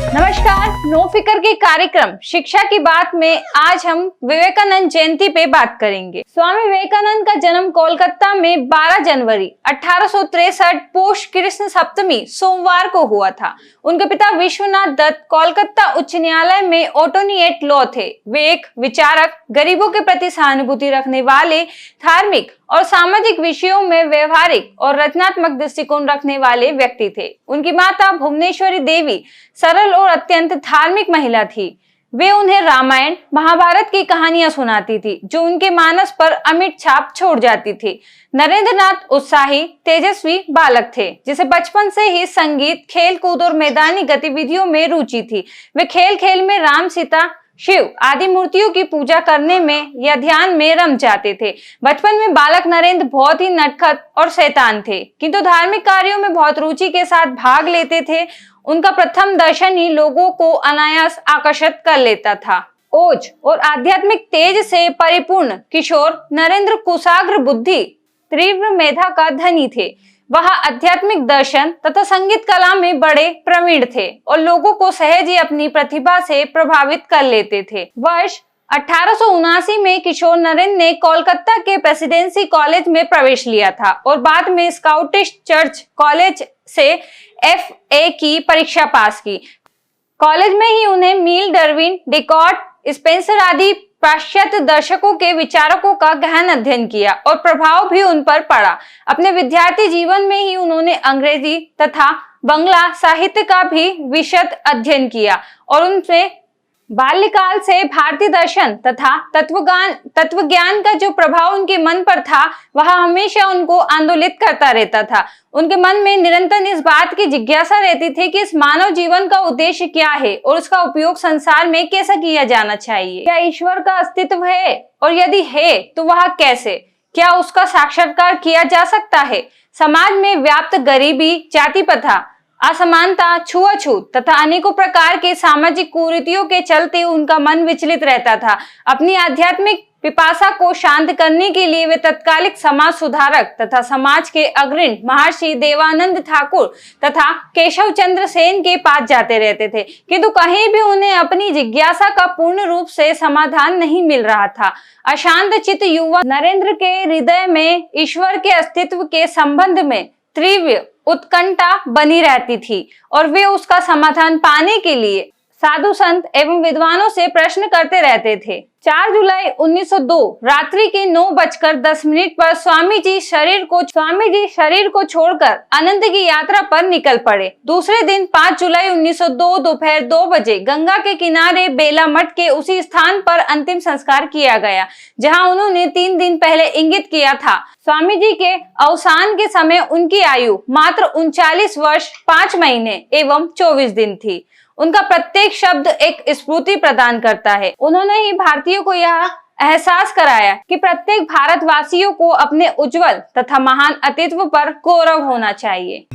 नमस्कार, नो फिकर के कार्यक्रम शिक्षा की बात में आज हम विवेकानंद जयंती पे बात करेंगे। स्वामी विवेकानंद का जन्म कोलकाता में 12 जनवरी 1863 पोष कृष्ण सप्तमी सोमवार को हुआ था। उनके पिता विश्वनाथ दत्त कोलकाता उच्च न्यायालय में ऑटोनिएट लॉ थे। वे एक विचारक, गरीबों के प्रति सहानुभूति रखने वाले, धार्मिक और सामाजिक विषयों में व्यवहारिक और रचनात्मक दृष्टिकोण रखने वाले व्यक्ति थे। उनकी माता भुवनेश्वरी देवी सरल और अत्यंत धार्मिक महिला थी। वे उन्हें रामायण, महाभारत की कहानियां सुनाती थी, जो उनके मानस पर अमिट छाप छोड़ जाती थी। नरेंद्र नाथ उत्साही, तेजस्वी बालक थे, जिसे बचपन से ही संगीत, खेल कूद और मैदानी गतिविधियों में रुचि थी। वे खेल खेल में राम, सीता, शिव आदि मूर्तियों की पूजा करने में या ध्यान में रम जाते थे। बचपन में बालक नरेंद्र बहुत ही नटखट और शैतान थे, किंतु धार्मिक कार्यों में बहुत रुचि के साथ भाग लेते थे। उनका प्रथम दर्शन ही लोगों को अनायास आकर्षित कर लेता था। ओज और आध्यात्मिक तेज से परिपूर्ण किशोर नरेंद्र कुशाग्र बुद्धि, तीव्र मेधा का धनी थे। वह आध्यात्मिक दर्शन तथा संगीत कला में बड़े प्रवीण थे और लोगों को सहज ही अपनी प्रतिभा से प्रभावित कर लेते थे। वर्ष 1879 में किशोर नरेंद्र ने कोलकाता के प्रेसिडेंसी कॉलेज में प्रवेश लिया था और बाद में स्काउटिश चर्च कॉलेज से FA की परीक्षा पास की। कॉलेज में ही उन्हें मील, डार्विन, डेकार्ट, स्पेंसर आदि पाश्चात्य दर्शकों के विचारकों का गहन अध्ययन किया और प्रभाव भी उन पर पड़ा। अपने विद्यार्थी जीवन में ही उन्होंने अंग्रेजी तथा बंगला साहित्य का भी विशद अध्ययन किया और उनसे बाल्यकाल से भारतीय दर्शन तथा तत्वज्ञान का जो प्रभाव उनके मन पर था, वह हमेशा उनको आंदोलित करता रहता था। उनके मन में निरंतर इस बात की जिज्ञासा रहती थी कि इस मानव जीवन का उद्देश्य क्या है और उसका उपयोग संसार में कैसे किया जाना चाहिए। क्या ईश्वर का अस्तित्व है, और यदि है तो वह कैसे? क्या उसका साक्षात्कार किया जा सकता है? समाज में व्याप्त गरीबी, जाति प्रथा, असमानता, छुआछूत तथा अनेकों प्रकार के सामाजिक कुरीतियों के चलते उनका मन विचलित रहता था। अपनी आध्यात्मिक पिपासा को शांत करने के लिए वे तत्कालिक समाज सुधारक तथा समाज के अग्रणी महर्षि देवानंद ठाकुर तथा केशव चंद्र सेन के पास जाते रहते थे, किंतु कहीं भी उन्हें अपनी जिज्ञासा का पूर्ण रूप से समाधान नहीं मिल रहा था। अशांत चित्त युवा नरेंद्र के हृदय में ईश्वर के अस्तित्व के संबंध में तीव्र उत्कंठा बनी रहती थी और वे उसका समाधान पाने के लिए साधु संत एवं विद्वानों से प्रश्न करते रहते थे। 4 जुलाई 1902 रात्रि के 9:10 पर स्वामी जी शरीर को छोड़कर अनंत की यात्रा पर निकल पड़े। दूसरे दिन 5 जुलाई 1902 दोपहर 2 बजे गंगा के किनारे बेला मठ के उसी स्थान पर अंतिम संस्कार किया गया, जहां उन्होंने 3 दिन पहले इंगित किया था। स्वामी जी के अवसान के समय उनकी आयु मात्र 39 वर्ष 5 महीने एवं 24 दिन थी। उनका प्रत्येक शब्द एक स्फूर्ति प्रदान करता है। उन्होंने ही भारतीयों को यह एहसास कराया कि प्रत्येक भारतवासियों को अपने उज्जवल तथा महान अस्तित्व पर गौरव होना चाहिए।